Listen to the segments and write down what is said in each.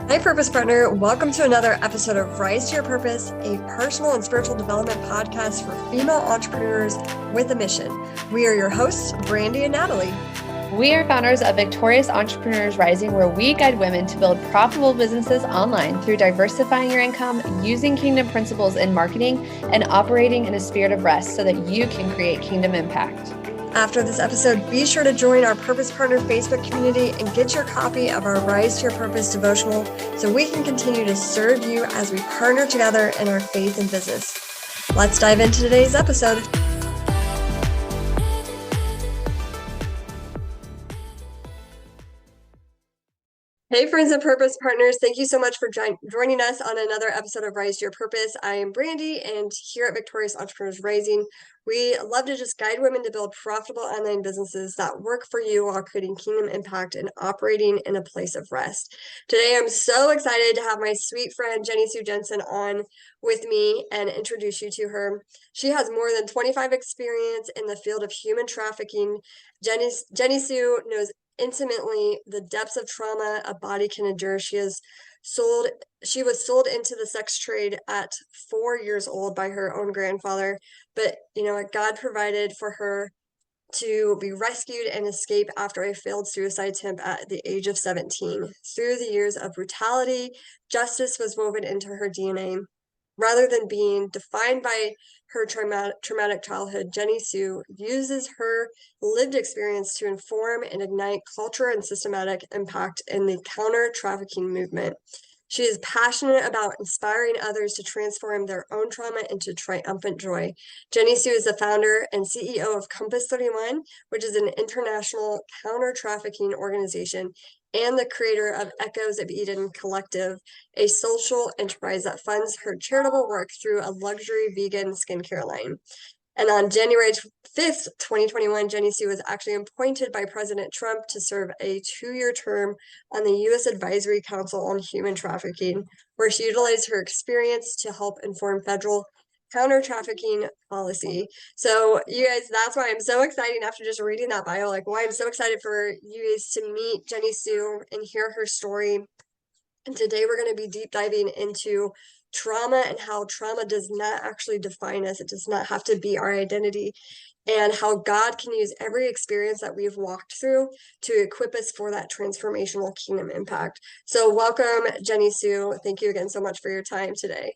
Hi, Purpose Partner. Welcome to another episode of Rise to Your Purpose, a personal and spiritual development podcast for female entrepreneurs with a mission. We are your hosts, Brandie and Natalie. We are founders of Victorious Entrepreneurs Rising, where we guide women to build profitable businesses online through diversifying your income, using kingdom principles in marketing, and operating in a spirit of rest so that you can create kingdom impact. After this episode, be sure to join our Purpose Partner Facebook community and get your copy of our Rise to Your Purpose devotional so we can continue to serve you as we partner together in our faith and business. Let's dive into today's episode. Hey, friends and Purpose Partners. Thank you so much for joining us on another episode of Rise to Your Purpose. I am Brandie, and here at Victorious Entrepreneurs Rising, we love to just guide women to build profitable online businesses that work for you while creating kingdom impact and operating in a place of rest. Today, I'm so excited to have my sweet friend Jennisue Jessen on with me and introduce you to her. She has more than 25 experience in the field of human trafficking. Jennisue knows intimately the depths of trauma a body can endure. She was sold into the sex trade at 4 years old by her own grandfather, but God provided for her to be rescued and escape after a failed suicide attempt at the age of 17. Through the years of brutality, justice was woven into her DNA. Rather than being defined by her traumatic childhood, Jennisue uses her lived experience to inform and ignite culture and systematic impact in the counter-trafficking movement. She is passionate about inspiring others to transform their own trauma into triumphant joy. Jennisue is the founder and CEO of Compass 31, which is an international counter-trafficking organization, and the creator of Echoes of Eden Collective, a social enterprise that funds her charitable work through a luxury vegan skincare line. And on January 5th, 2021, Jennisue was actually appointed by President Trump to serve a 2-year term on the U.S. Advisory Council on Human Trafficking, where she utilized her experience to help inform federal counter-trafficking policy. So you guys, that's why I'm so excited after just reading that bio, like why I'm so excited for you guys to meet Jennisue and hear her story. And today we're going to be deep diving into trauma and how trauma does not actually define us. It does not have to be our identity, and how God can use every experience that we've walked through to equip us for that transformational kingdom impact. So welcome, Jennisue. Thank you again so much for your time today.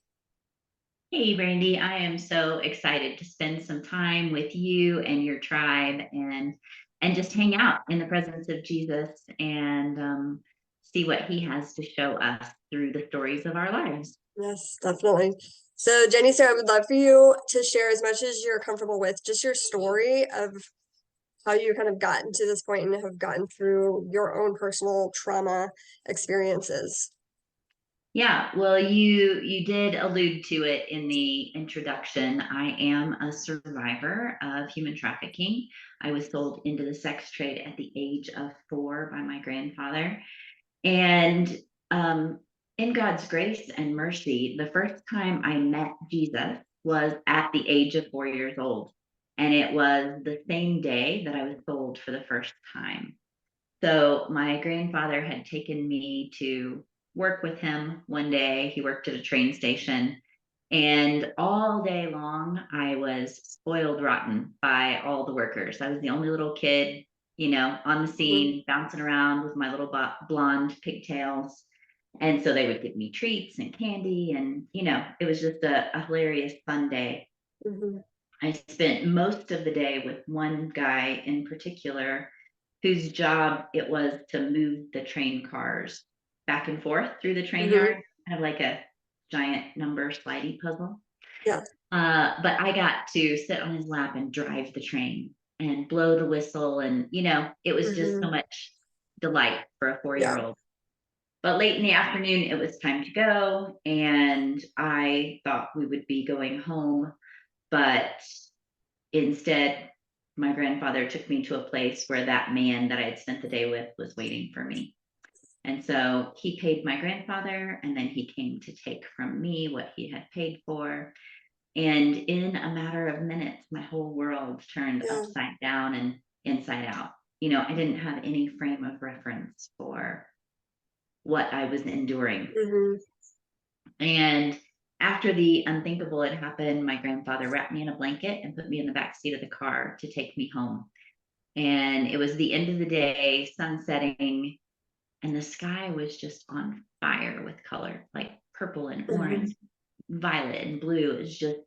Hey, Brandie, I am so excited to spend some time with you and your tribe and just hang out in the presence of Jesus and see what he has to show us through the stories of our lives. Yes, definitely. So Jennisue, I would love for you to share as much as you're comfortable with, just your story of how you kind of gotten to this point and have gotten through your own personal trauma experiences. Yeah, well, you did allude to it in the introduction. I am a survivor of human trafficking. I was sold into the sex trade at the age of 4 by my grandfather. And in God's grace and mercy, the first time I met Jesus was at the age of 4 years old. And it was the same day that I was sold for the first time. So my grandfather had taken me to work with him one day. He worked at a train station. And all day long, I was spoiled rotten by all the workers. I was the only little kid, on the scene, bouncing around with my little blonde pigtails. And so they would give me treats and candy. And, it was just a hilarious, fun day. Mm-hmm. I spent most of the day with one guy in particular whose job it was to move the train cars back and forth through the train yard, kind of like a giant number slidey puzzle. Yeah. But I got to sit on his lap and drive the train and blow the whistle. And, it was just so much delight for a 4-year-old. But late in the afternoon, it was time to go. And I thought we would be going home. But instead, my grandfather took me to a place where that man that I had spent the day with was waiting for me. And so he paid my grandfather, and then he came to take from me what he had paid for. And in a matter of minutes, my whole world turned upside down and inside out. I didn't have any frame of reference for what I was enduring. Mm-hmm. And after the unthinkable had happened, my grandfather wrapped me in a blanket and put me in the back seat of the car to take me home. And it was the end of the day, sun setting, and the sky was just on fire with color, like purple and orange, violet and blue. It was just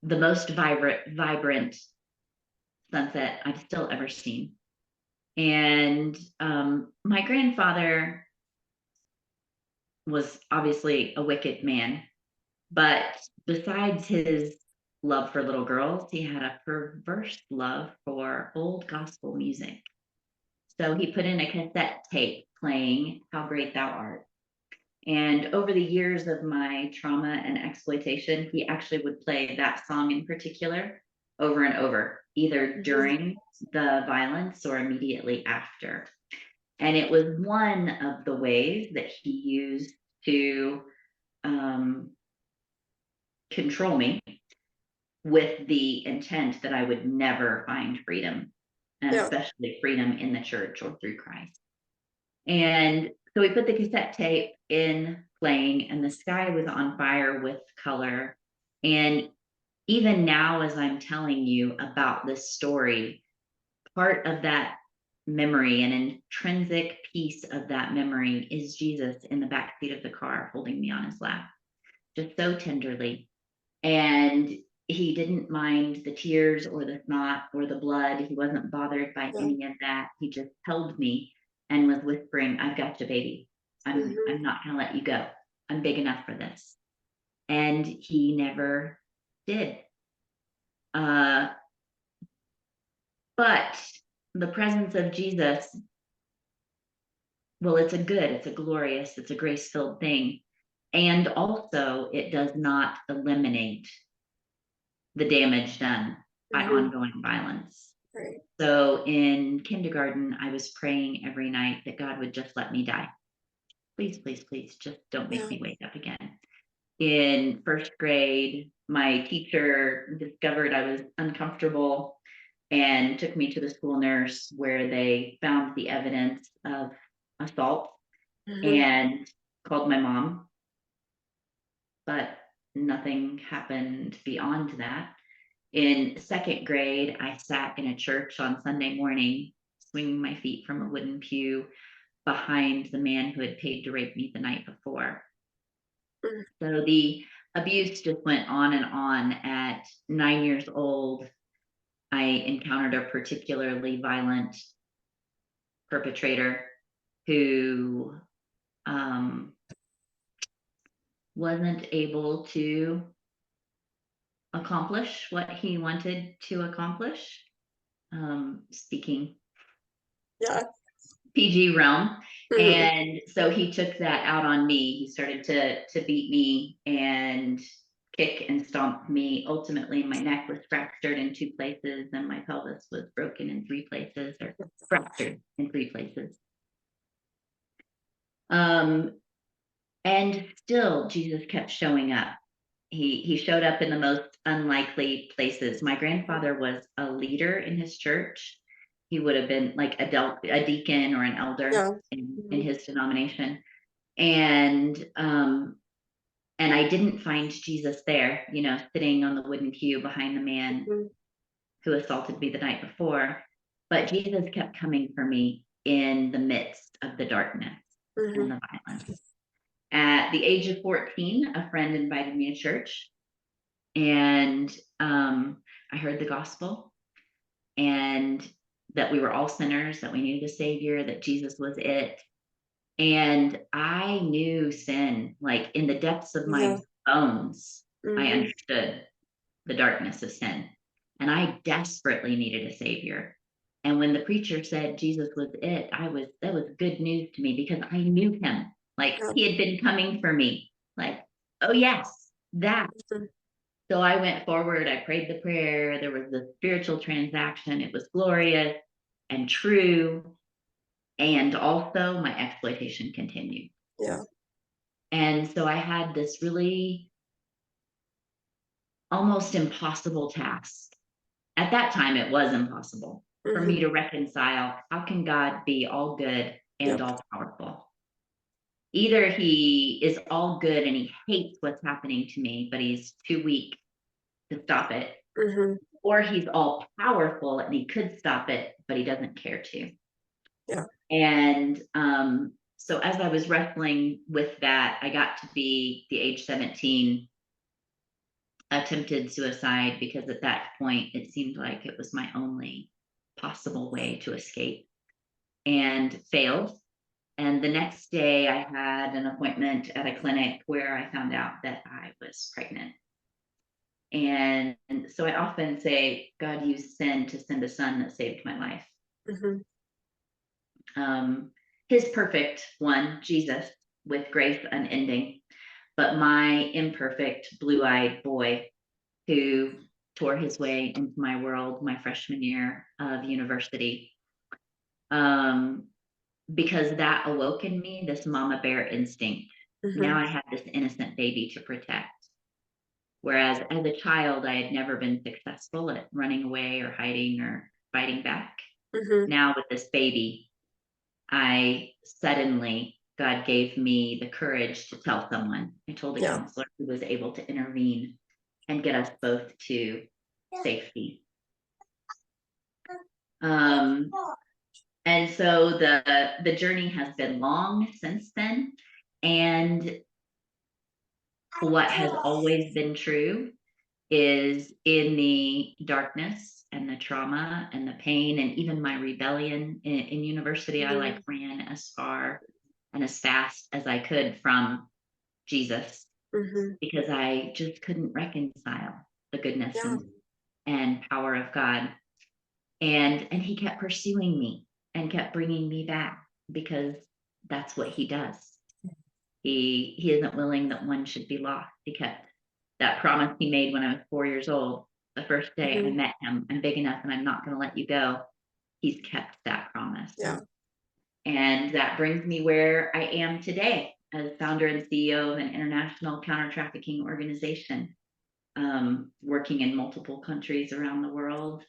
the most vibrant sunset I've still ever seen. And my grandfather was obviously a wicked man, but besides his love for little girls, he had a perverse love for old gospel music. So he put in a cassette tape playing How Great Thou Art. And over the years of my trauma and exploitation, he actually would play that song in particular over and over, either during the violence or immediately after. And it was one of the ways that he used to control me, with the intent that I would never find freedom, and especially freedom in the church or through Christ. And so we put the cassette tape in playing, and the sky was on fire with color. And even now, as I'm telling you about this story, part of that memory, an intrinsic piece of that memory, is Jesus in the backseat of the car holding me on his lap, just so tenderly. And he didn't mind the tears or the snot or the blood. He wasn't bothered by any of that. He just held me and was whispering, "I've got you, baby. I'm not gonna let you go. I'm big enough for this." And he never did. But the presence of Jesus, well, it's a glorious, it's a grace-filled thing. And also it does not eliminate the damage done by ongoing violence. Right. So in kindergarten, I was praying every night that God would just let me die. Please, please, please, just don't make me wake up again. In first grade, my teacher discovered I was uncomfortable and took me to the school nurse, where they found the evidence of assault and called my mom. But nothing happened beyond that. In second grade, I sat in a church on Sunday morning, swinging my feet from a wooden pew behind the man who had paid to rape me the night before. So the abuse just went on and on. At 9 years old, I encountered a particularly violent perpetrator who wasn't able to accomplish what he wanted to accomplish, speaking PG realm. And so he took that out on me. He started to beat me and kick and stomp me. Ultimately, my neck was fractured in 2 places, and my pelvis was broken in 3 places, or fractured in 3 places. And still, Jesus kept showing up. He showed up in the most unlikely places. My grandfather was a leader in his church. He would have been like a deacon or an elder in his denomination. And I didn't find Jesus there, sitting on the wooden pew behind the man who assaulted me the night before. But Jesus kept coming for me in the midst of the darkness and the violence. At the age of 14, a friend invited me to church, and I heard the gospel, and that we were all sinners, that we needed a savior, that Jesus was it. And I knew sin, like in the depths of my bones. I understood the darkness of sin, and I desperately needed a savior. And when the preacher said Jesus was it, that was good news to me, because I knew him. Like he had been coming for me. Like, oh yes, that. So I went forward, I prayed the prayer, there was the spiritual transaction, it was glorious and true. And also my exploitation continued. And so I had this really almost impossible task. At that time, it was impossible for me to reconcile. How can God be all good and Yep. all powerful. Either he is all good and he hates what's happening to me, but he's too weak to stop it, or he's all powerful and he could stop it, but he doesn't care to. Yeah. And so as I was wrestling with that, I got to be the age 17, attempted suicide, because at that point it seemed like it was my only possible way to escape, and failed. And the next day I had an appointment at a clinic where I found out that I was pregnant. And so I often say, God used sin to send a son that saved my life. His perfect one, Jesus, with grace unending, but my imperfect, blue-eyed boy who tore his way into my world my freshman year of university. Because that awoke in me this mama bear instinct. Now I had this innocent baby to protect. Whereas as a child, I had never been successful at running away or hiding or fighting back. Now with this baby, I suddenly, God gave me the courage to tell someone. I told a counselor who was able to intervene and get us both to safety. And so the journey has been long since then. And what has always been true is, in the darkness and the trauma and the pain and even my rebellion in university, I like ran as far and as fast as I could from Jesus, because I just couldn't reconcile the goodness and power of God. And he kept pursuing me and kept bringing me back, because that's what he does. He isn't willing that one should be lost. He kept that promise he made when I was 4 years old. The first day I met him, I'm big enough and I'm not going to let you go. He's kept that promise. Yeah. And that brings me where I am today as founder and CEO of an international counter-trafficking organization, working in multiple countries around the world.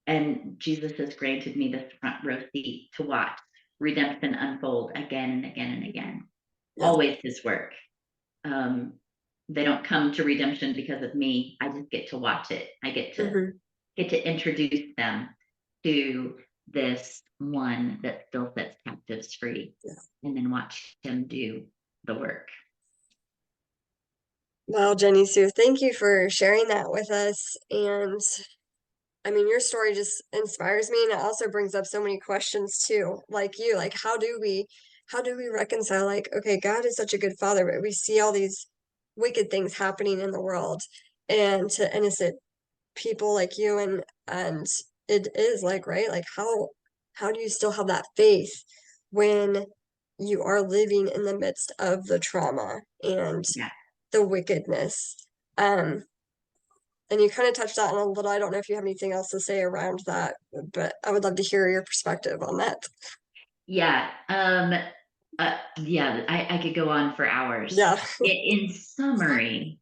And Jesus has granted me this front row seat to watch redemption unfold again and again and again. Yeah. Always his work. They don't come to redemption because of me. I just get to watch it. I get to introduce them to this one that still sets captives free, and then watch him do the work. Well, Jennisue, thank you for sharing that with us. And I mean, your story just inspires me, and it also brings up so many questions too. Like you, like how do we reconcile, like, okay, God is such a good father, but we see all these wicked things happening in the world and to innocent people like you, and it is like, right, like how do you still have that faith when you are living in the midst of the trauma and the wickedness? And you kind of touched on it a little. I don't know if you have anything else to say around that, but I would love to hear your perspective on that. Yeah. I could go on for hours. Yeah. In summary,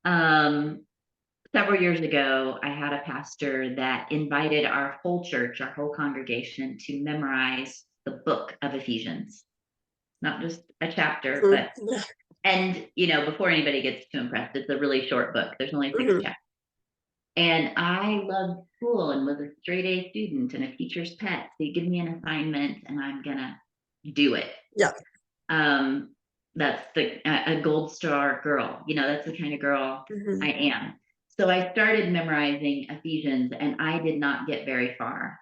several years ago, I had a pastor that invited our whole church, our whole congregation, to memorize the book of Ephesians. Not just a chapter, but and before anybody gets too impressed, it's a really short book. There's only 6 chapters. And I loved school and was a straight A student and a teacher's pet. So you give me an assignment and I'm gonna do it. Yeah. That's a gold star girl. That's the kind of girl I am. So I started memorizing Ephesians, and I did not get very far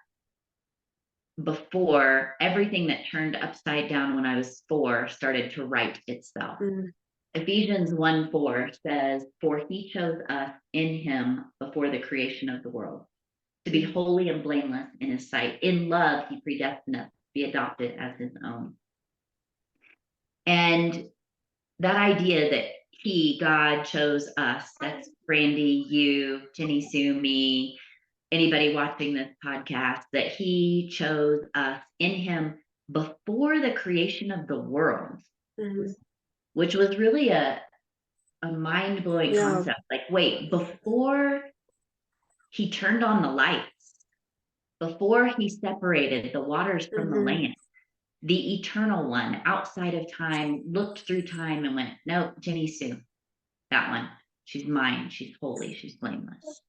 before everything that turned upside down when I was 4 started to right itself. Ephesians 1:4 says, "For he chose us in him before the creation of the world, to be holy and blameless in his sight. In love, he predestined us to be adopted as his own." And that idea that God chose us, that's Brandie, you, Jennisue, me, anybody watching this podcast, that he chose us in him before the creation of the world, which was really a mind-blowing concept. Like, wait, before he turned on the lights, before he separated the waters from the Mm-hmm. land, the eternal one outside of time looked through time and went, no, Jennisue, that one, she's mine, she's holy, she's blameless.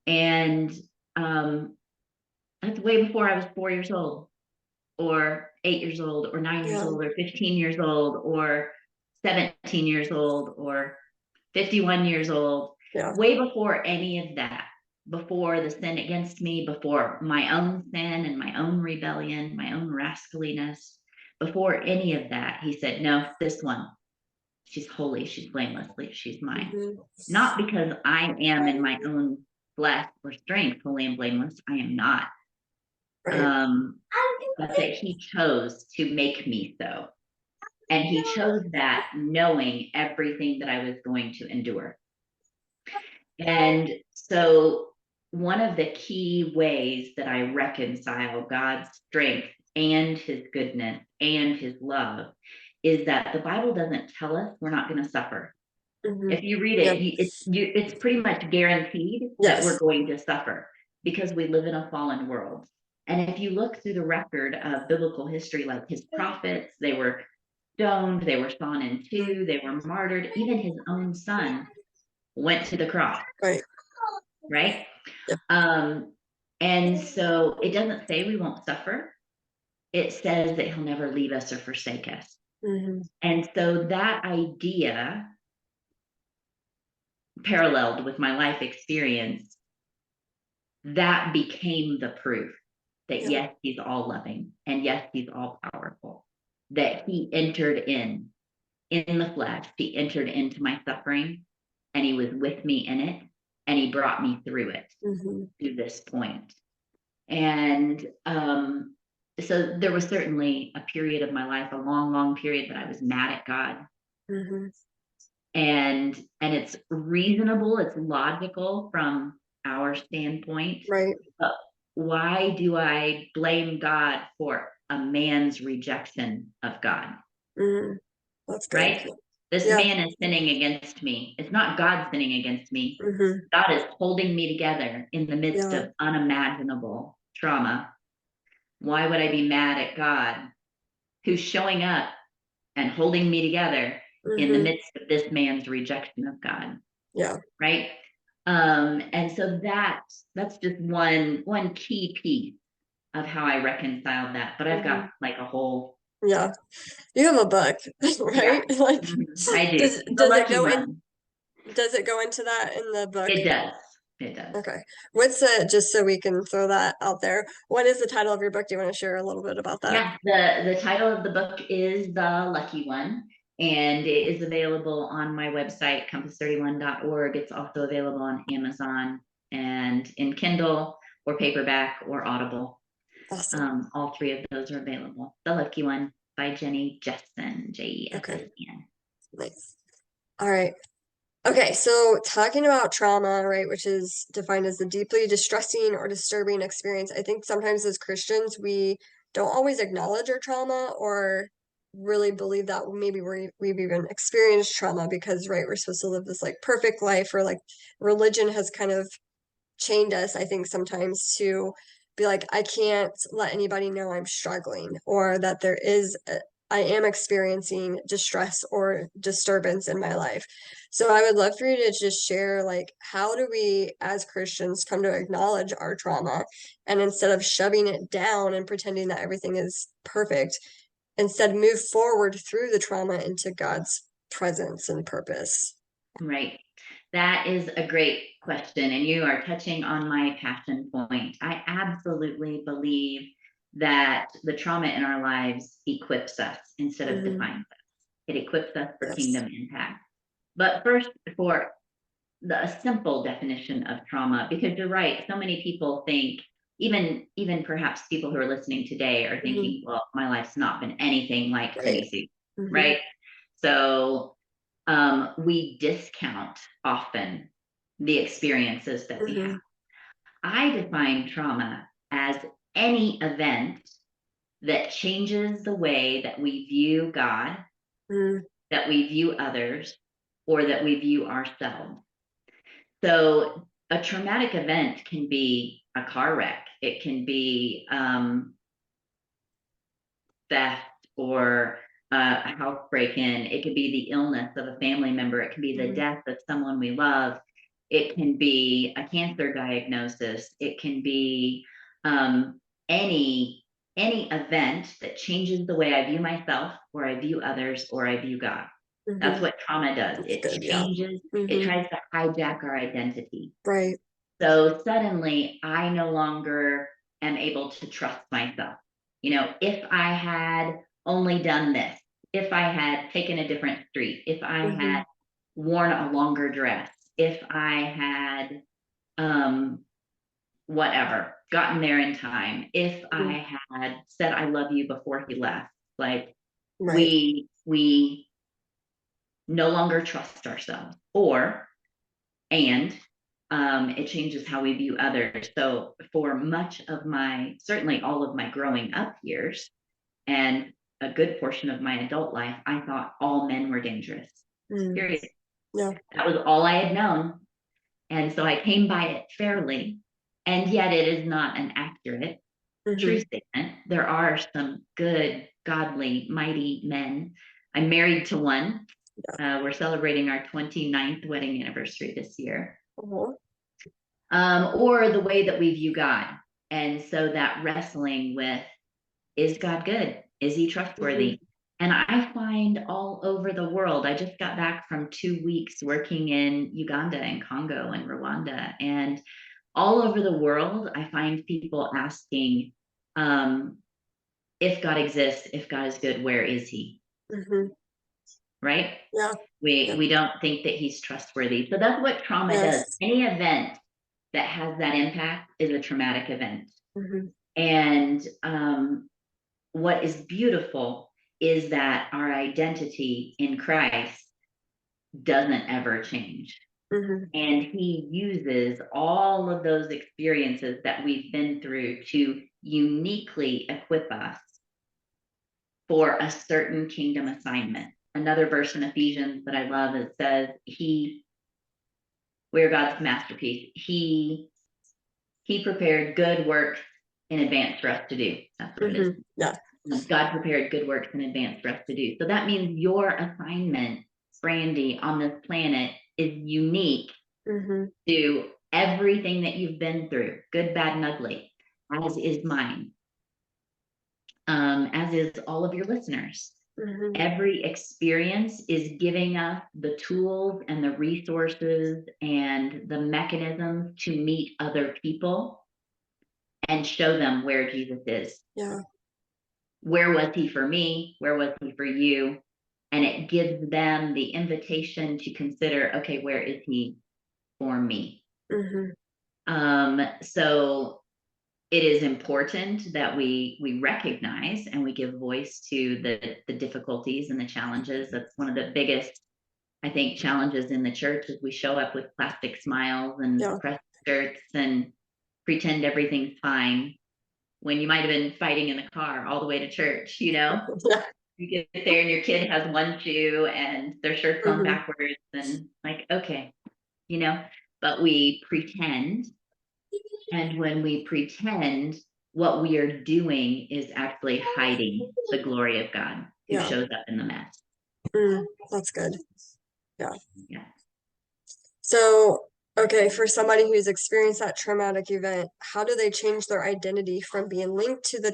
And that's way before I was 4 years old, or 8 years old, or 9 years Yeah. old, or 15 years old, or 17 years old, or 51 years old. Yeah. Way before any of that, before the sin against me, before my own sin and my own rebellion, my own rascaliness, before any of that, he said, no, this one, she's holy, she's blameless, she's mine. Mm-hmm. Not because I am in my own flesh or strength holy and blameless, I am not. Right. But that he chose to make me so. And he chose that knowing everything that I was going to endure. And so one of the key ways that I reconcile God's strength and his goodness and his love is that the Bible doesn't tell us we're not going to suffer. Mm-hmm. If you read Yep. it, it's pretty much guaranteed that we're going to suffer because we live in a fallen world. And if you look through the record of biblical history, like his prophets, they were stoned, they were sawn in two, they were martyred. Even his own son went to the cross. Right. Right. Yep. And so it doesn't say we won't suffer. It says that he'll never leave us or forsake us. Mm-hmm. And so that idea, paralleled with my life experience, that became the proof that yes, he's all loving, and yes, he's all powerful, that he entered in the flesh, he entered into my suffering, and he was with me in it, and he brought me through it to this point. And so there was certainly a period of my life, a long period, that I was mad at God. And it's reasonable, it's logical from our standpoint. Right. But why do I blame God for a man's rejection of God? That's good. Right? This man is sinning against me. It's not God sinning against me. God is holding me together in the midst of unimaginable trauma. Why would I be mad at God, who's showing up and holding me together in the midst of this man's rejection of God? Yeah. Right. And so that's just one key piece of how I reconciled that. But I've got like a whole. Yeah. You have a book, right? Yeah. Like, I do. does it go in? Does it go into that in the book? It does. It does. Okay. What's just so we can throw that out there? What is the title of your book? Do you want to share a little bit about that? Yeah. The title of the book is The Lucky One, and it is available on my website, compass31.org. It's also available on Amazon and in Kindle or paperback or Audible. Awesome. All three of those are available. The Lucky One by Jennisue Jessen, Jessen. Okay. Nice. All right. Okay, so talking about trauma, right, which is defined as the deeply distressing or disturbing experience, I think sometimes as Christians, we don't always acknowledge our trauma or really believe that maybe we've even experienced trauma because, right, we're supposed to live this like perfect life, or like religion has kind of chained us, I think, sometimes to be like, I can't let anybody know I'm struggling, or that I am experiencing distress or disturbance in my life. So I would love for you to just share, like, how do we as Christians come to acknowledge our trauma, and instead of shoving it down and pretending that everything is perfect, instead move forward through the trauma into God's presence and purpose? Right. That is a great question, and you are touching on my passion point. I absolutely believe that the trauma in our lives equips us instead of defines us. It equips us for kingdom impact. But first, for a simple definition of trauma, because you're right, so many people think, even perhaps people who are listening today are thinking, well, my life's not been anything like Jennisue, right? So we discount often the experiences that we have. I define trauma as any event that changes the way that we view God, that we view others, or that we view ourselves. So a traumatic event can be a car wreck. It can be theft or a house break-in. It could be the illness of a family member. It can be the death of someone we love. It can be a cancer diagnosis. It can be any event that changes the way I view myself, or I view others, or I view God. That's what trauma does. That's It good, changes, it tries to hijack our identity. Right. So suddenly I no longer am able to trust myself. You know, if I had only done this, if I had taken a different street, if I had worn a longer dress, if I had whatever, gotten there in time, if I had said I love you before he left, like we no longer trust ourselves, and it changes how we view others. So for much of certainly all of my growing up years and a good portion of my adult life, I thought all men were dangerous. Period. Yeah. That was all I had known. And so I came by it fairly. And yet it is not an accurate, true statement. There are some good, godly, mighty men. I'm married to one. We're celebrating our 29th wedding anniversary this year. Or the way that we view God. And so that wrestling with, is God good? Is he trustworthy? And I find all over the world, I just got back from 2 weeks working in Uganda and Congo and Rwanda. And all over the world, I find people asking, if God exists, if God is good, where is he? Right? Yeah. We don't think that he's trustworthy. So that's what trauma does. Any event that has that impact is a traumatic event. And what is beautiful is that our identity in Christ doesn't ever change. And he uses all of those experiences that we've been through to uniquely equip us for a certain kingdom assignment. Another verse in Ephesians that I love, it says, we're God's masterpiece. He prepared good work in advance for us to do. That's what it is. Yeah. God prepared good works in advance for us to do. So that means your assignment, Brandie, on this planet is unique to everything that you've been through, good, bad, and ugly, as is mine, as is all of your listeners. Every experience is giving us the tools and the resources and the mechanisms to meet other people and show them where Jesus is. Yeah. Where was he for me? Where was he for you? And it gives them the invitation to consider, okay, where is he for me? So it is important that we recognize and we give voice to the difficulties and the challenges. That's one of the biggest, I think, challenges in the church, is we show up with plastic smiles and pressed shirts and pretend everything's fine, when you might have been fighting in the car all the way to church, you know? You get there and your kid has one shoe and their shirt's on backwards, and like, okay, you know, but we pretend. And when we pretend, what we are doing is actually hiding the glory of God, who shows up in the mess. That's good. Yeah. Yeah. So, okay, for somebody who's experienced that traumatic event, how do they change their identity from being linked to the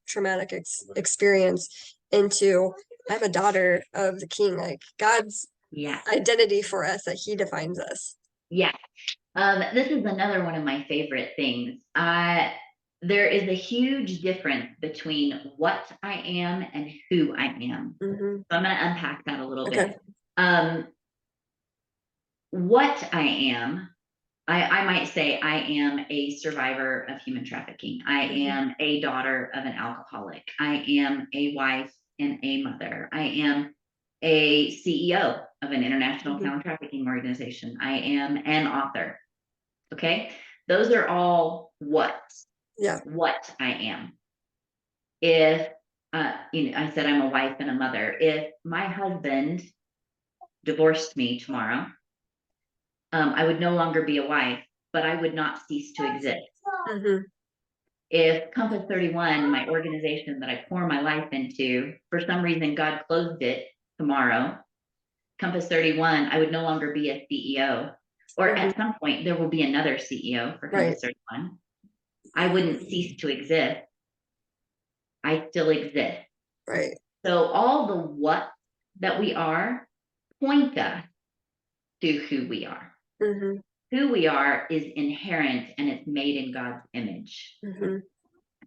traumatic experience into, I'm a daughter of the King, like God's identity for us, that he defines us? Yeah. This is another one of my favorite things. There is a huge difference between what I am and who I am. So I'm going to unpack that a little bit. What I am, I might say I am a survivor of human trafficking. I am a daughter of an alcoholic. I am a wife and a mother. I am a CEO of an international counter-trafficking organization. I am an author. Okay, those are all what I am. If I said I'm a wife and a mother. If my husband divorced me tomorrow, I would no longer be a wife, but I would not cease to exist. If Compass 31, my organization that I pour my life into, for some reason God closed it tomorrow, Compass 31, I would no longer be a CEO. Or at some point, there will be another CEO for Compass 31. I wouldn't cease to exist. I still exist. Right. So all the what that we are point us to who we are. Who we are is inherent and it's made in God's image.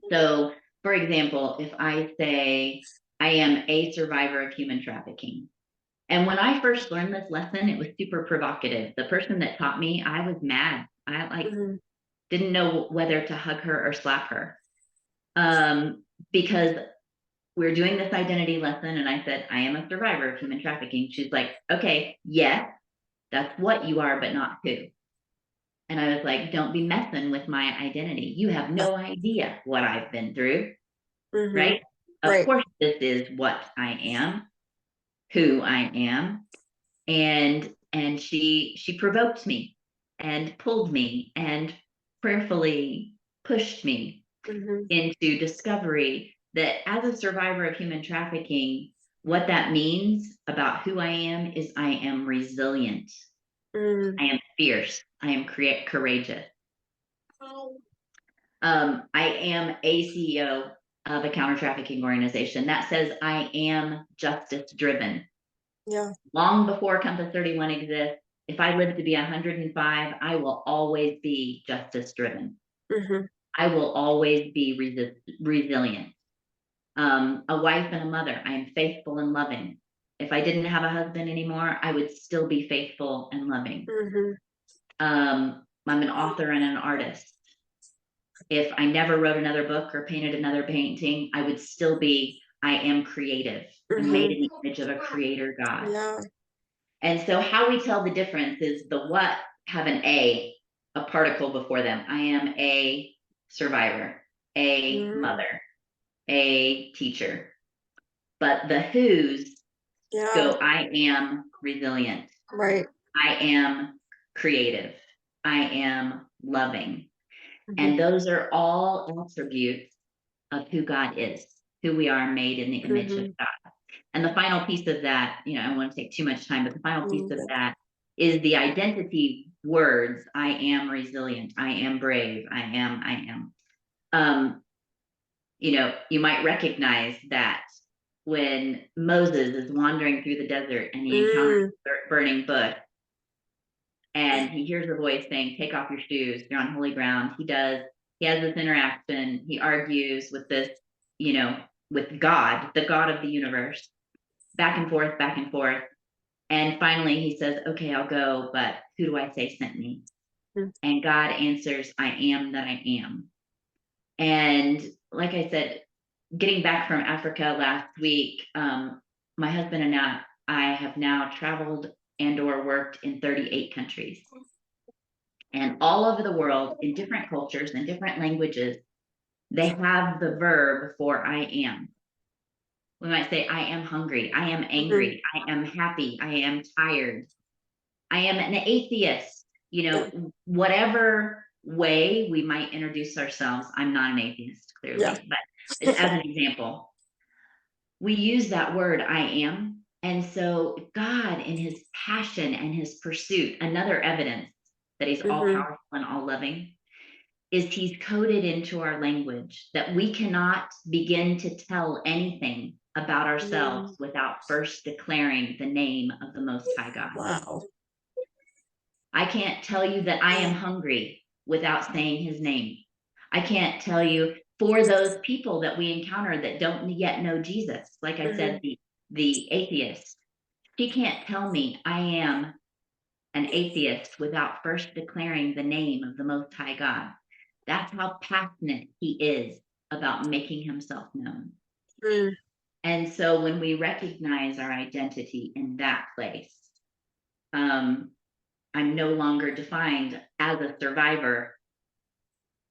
So, for example, if I say I am a survivor of human trafficking, and when I first learned this lesson, it was super provocative. The person that taught me, I was mad. I didn't know whether to hug her or slap her, because we're doing this identity lesson, and I said I am a survivor of human trafficking. She's like, okay, yes, that's what you are, but not who. And I was like, don't be messing with my identity. You have no idea what I've been through, right? Of course, this is what I am, who I am. And she provoked me and pulled me and prayerfully pushed me into discovery that as a survivor of human trafficking, what that means about who I am is I am resilient. I am fierce. I am courageous. I am a CEO of a counter-trafficking organization that says I am justice driven. Yeah. Long before Compass 31 exists, if I live to be 105, I will always be justice driven. I will always be resilient. A wife and a mother, I am faithful and loving. If I didn't have a husband anymore, I would still be faithful and loving. I'm an author and an artist. If I never wrote another book or painted another painting, I would still be, I am creative. I'm made in the image of a creator God. Yeah. And so how we tell the difference is the what have an a particle before them. I am a survivor, a mother, a teacher. But the who's go, I am resilient. Right. I am creative. I am loving. And those are all attributes of who God is, who we are made in the image of God. And the final piece of that, I don't want to take too much time, but the final piece of that is the identity words. I am resilient. I am brave. I am. You might recognize that when Moses is wandering through the desert and he encounters a burning bush and he hears a voice saying, take off your shoes, you're on holy ground. He has this interaction. He argues with this, with God, the God of the universe, back and forth, back and forth. And finally he says, okay, I'll go, but who do I say sent me? And God answers, I am that I am. And like I said, getting back from Africa last week, my husband and I have now traveled and or worked in 38 countries. And all over the world, in different cultures and different languages, they have the verb for I am. We might say, I am hungry, I am angry, I am happy, I am tired, I am an atheist. Whatever way we might introduce ourselves, I'm not an atheist, clearly, but as an example, we use that word, I am. And so God, in his passion and his pursuit, another evidence that he's all powerful and all loving, is he's coded into our language that we cannot begin to tell anything about ourselves without first declaring the name of the Most High God. Wow. I can't tell you that I am hungry without saying his name. I can't tell you, for those people that we encounter that don't yet know Jesus, like I said, the atheist, she can't tell me I am an atheist without first declaring the name of the Most High God. That's how passionate he is about making himself known. And so when we recognize our identity in that place, I'm no longer defined as a survivor.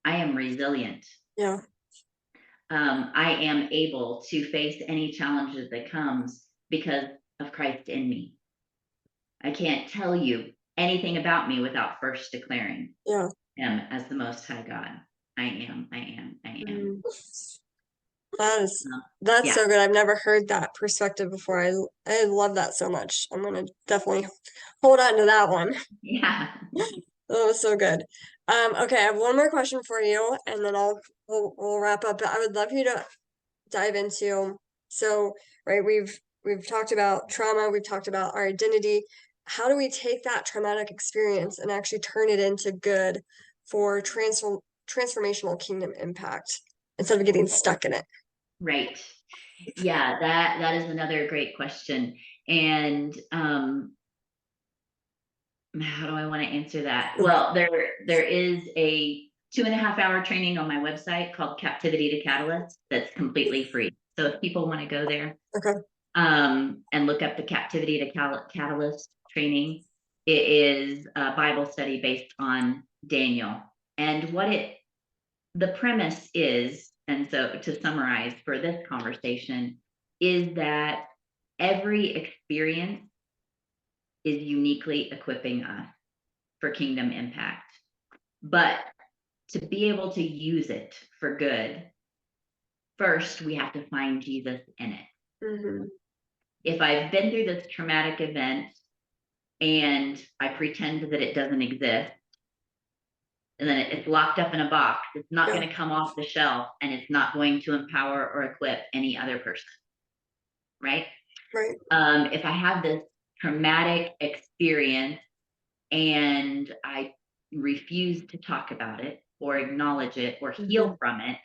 I am resilient. Yeah. I am able to face any challenges that comes because of Christ in me. I can't tell you anything about me without first declaring him as the Most High God. I am. Mm. Um, That's yeah. so good. I've never heard that perspective before. I love that so much. I'm gonna definitely hold on to that one. Yeah. That was so good. Okay, I have one more question for you, and then we'll wrap up. But I would love you to dive into, so right, we've talked about trauma, we've talked about our identity. How do we take that traumatic experience and actually turn it into good for transformational kingdom impact instead of getting stuck in it? Right. Yeah, that is another great question. And how do I want to answer that? Okay. Well, there is a 2.5 hour training on my website called Captivity to Catalyst that's completely free. So if people want to go there Okay. and look up the Captivity to Catalyst training, it is a Bible study based on Daniel. And the premise is, and so to summarize for this conversation, is that every experience is uniquely equipping us for kingdom impact. But to be able to use it for good, first we have to find Jesus in it. Mm-hmm. If I've been through this traumatic event and I pretend that it doesn't exist, and then it's locked up in a box, it's not Yeah. going to come off the shelf, and it's not going to empower or equip any other person, right? Right. If I have this traumatic experience and I refuse to talk about it or acknowledge it or Mm-hmm. heal from it,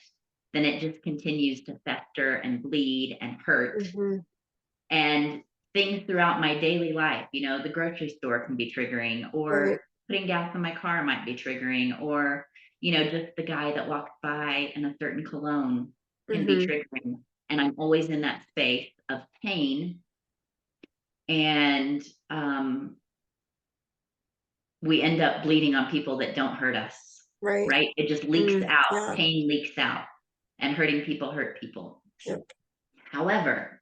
then it just continues to fester and bleed and hurt. Mm-hmm. And things throughout my daily life, the grocery store can be triggering, Right. or putting gas in my car might be triggering, or, just the guy that walked by in a certain cologne can be Mm-hmm. triggering. And I'm always in that space of pain. And we end up bleeding on people that don't hurt us, Right. right? It just leaks out, Yeah. pain leaks out, and hurting people hurt people. Yep. However,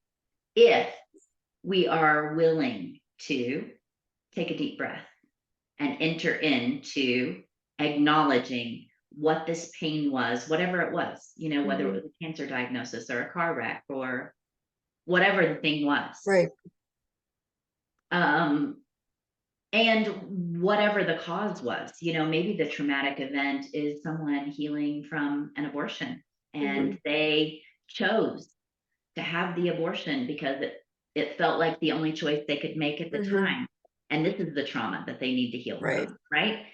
if we are willing to take a deep breath and enter into acknowledging what this pain was, whatever it was, whether it Mm-hmm. was a cancer diagnosis or a car wreck or whatever the thing was. Right. And whatever the cause was, maybe the traumatic event is someone healing from an abortion, Mm-hmm. and they chose to have the abortion because it felt like the only choice they could make at the Mm-hmm. time. And this is the trauma that they need to heal Right. from, right?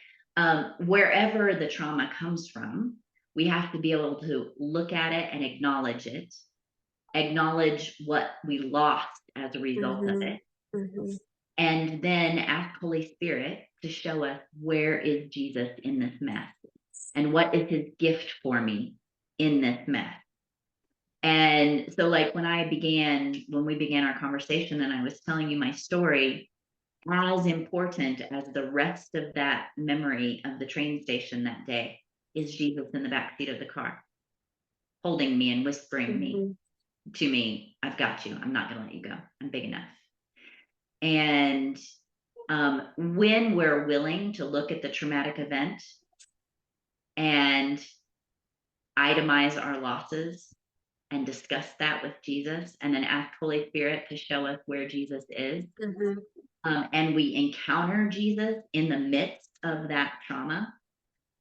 Wherever the trauma comes from, we have to be able to look at it and acknowledge it, acknowledge what we lost as a result of Mm-hmm. it, Mm-hmm. and then ask Holy Spirit to show us, where is Jesus in this mess, and what is his gift for me in this mess. And so, like, when we began our conversation and I was telling you my story, as important as the rest of that memory of the train station that day is Jesus in the back seat of the car, holding me and whispering Mm-hmm. to me, I've got you. I'm not going to let you go. I'm big enough. And when we're willing to look at the traumatic event and itemize our losses and discuss that with Jesus, and then ask Holy Spirit to show us where Jesus is, Mm-hmm. and we encounter Jesus in the midst of that trauma,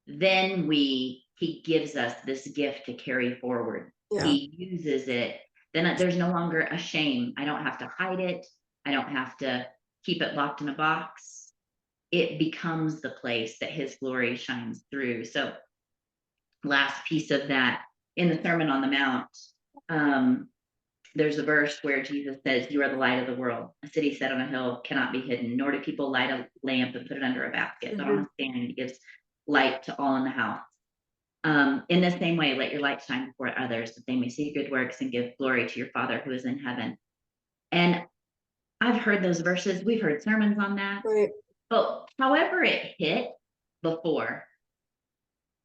then he gives us this gift to carry forward. Yeah. He uses it. Then there's no longer a shame. I don't have to hide it. I don't have to keep it locked in a box. It becomes the place that his glory shines through. So, last piece of that, in the Sermon on the Mount, there's a verse where Jesus says, "You are the light of the world. A city set on a hill cannot be hidden, nor do people light a lamp and put it under a basket, but on a stand, and it gives light to all in the house. In the same way, let your light shine before others, that they may see good works and give glory to your Father who is in heaven." And I've heard those verses. We've heard sermons on that. Right. But however it hit before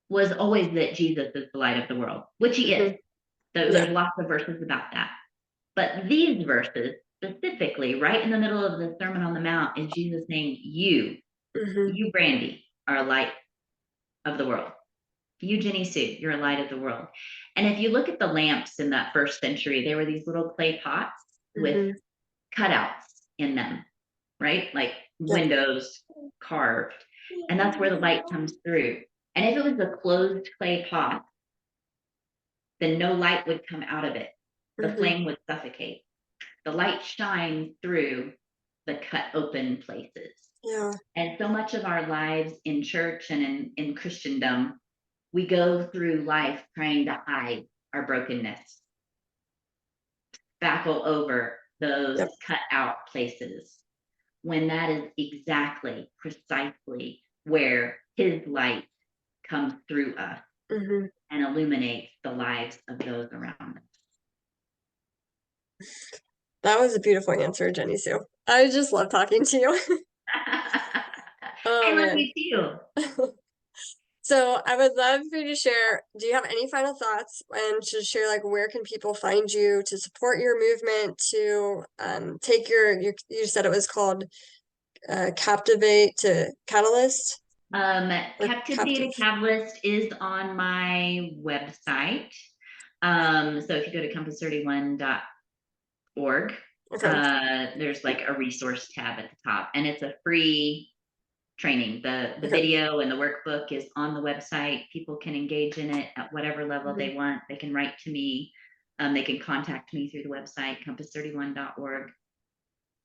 was always that Jesus is the light of the world, which he is. So there's lots of verses about that. But these verses specifically, right in the middle of the Sermon on the Mount, is Jesus saying, you, Mm-hmm. Brandie, are a light of the world. You, Jennisue, you're a light of the world. And if you look at the lamps in that first century, there were these little clay pots with cutouts in them, right? Like Yep. windows carved. And that's where the light comes through. And if it was a closed clay pot, then no light would come out of it. The flame would suffocate. The light shines through the cut open places. Yeah. And so much of our lives in church and in Christendom, we go through life trying to hide our brokenness, spackle over those cut out places, when that is exactly, precisely where his light comes through us and illuminates the lives of those around us. That was a beautiful answer, Jennisue. I just love talking to you. I love you too. So I would love for you to share, do you have any final thoughts, and to share like where can people find you to support your movement, to take your you said it was called Captivate to Catalyst? Captivate to Catalyst is on my website. So if you go to compass31.org, there's like a resource tab at the top, and it's a free training. The video and the workbook is on the website. People can engage in it at whatever level they want. They can write to me. They can contact me through the website, compass31.org.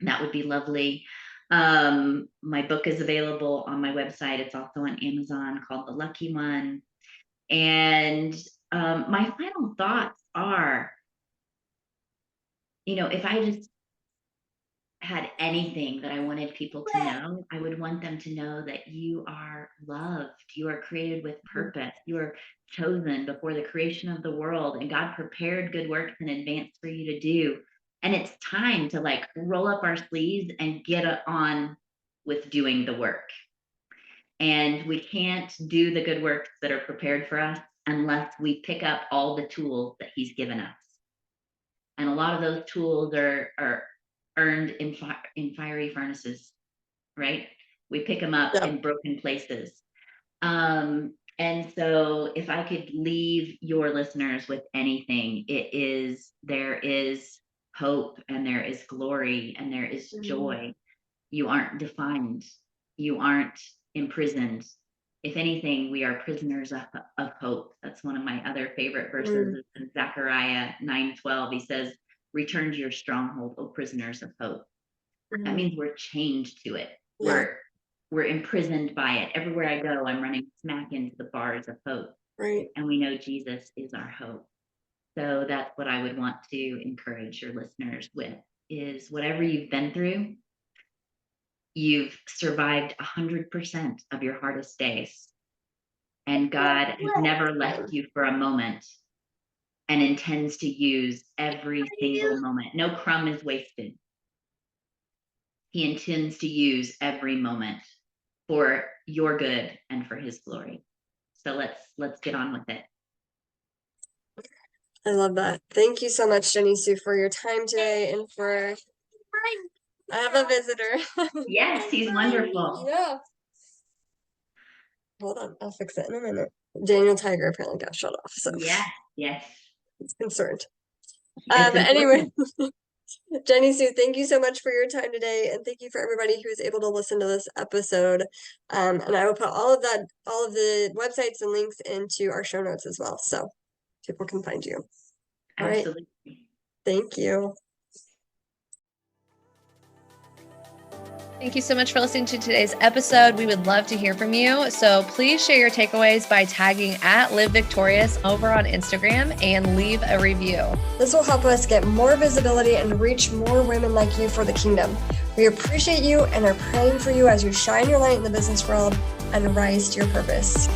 That would be lovely. My book is available on my website. It's also on Amazon, called The Lucky One. And my final thoughts are, if I just had anything that I wanted people to know, I would want them to know that you are loved. You are created with purpose. You are chosen before the creation of the world, and God prepared good works in advance for you to do. And it's time to like roll up our sleeves and get on with doing the work. And we can't do the good works that are prepared for us unless we pick up all the tools that he's given us. And a lot of those tools are earned in fiery furnaces, right? We pick them up in broken places. And so if I could leave your listeners with anything, there is hope, and there is glory, and there is joy. You aren't defined. You aren't imprisoned. If anything, we are prisoners of hope. That's one of my other favorite verses. In Zechariah 9:12, he says, "Return to your stronghold, O prisoners of hope." That means we're chained to it. We're imprisoned by it. Everywhere I go, I'm running smack into the bars of hope. Right. And we know Jesus is our hope. So that's what I would want to encourage your listeners with, is whatever you've been through, you've survived 100% of your hardest days. And God has never left you for a moment, and intends to use every single moment. No crumb is wasted. He intends to use every moment for your good and for his glory. So let's get on with it. I love that. Thank you so much, Jennisue, for your time today, and for I have a visitor. Yes, he's wonderful. Yeah. Hold on, I'll fix it in a minute. Daniel Tiger apparently got shut off. So yes. He's concerned. Anyway, Jennisue, thank you so much for your time today, and thank you for everybody who was able to listen to this episode. And I will put all of the websites and links into our show notes as well, so people can find you. All Absolutely. Right. Thank you. Thank you so much for listening to today's episode. We would love to hear from you. So please share your takeaways by tagging @LiveVictorious over on Instagram and leave a review. This will help us get more visibility and reach more women like you for the kingdom. We appreciate you and are praying for you as you shine your light in the business world and rise to your purpose.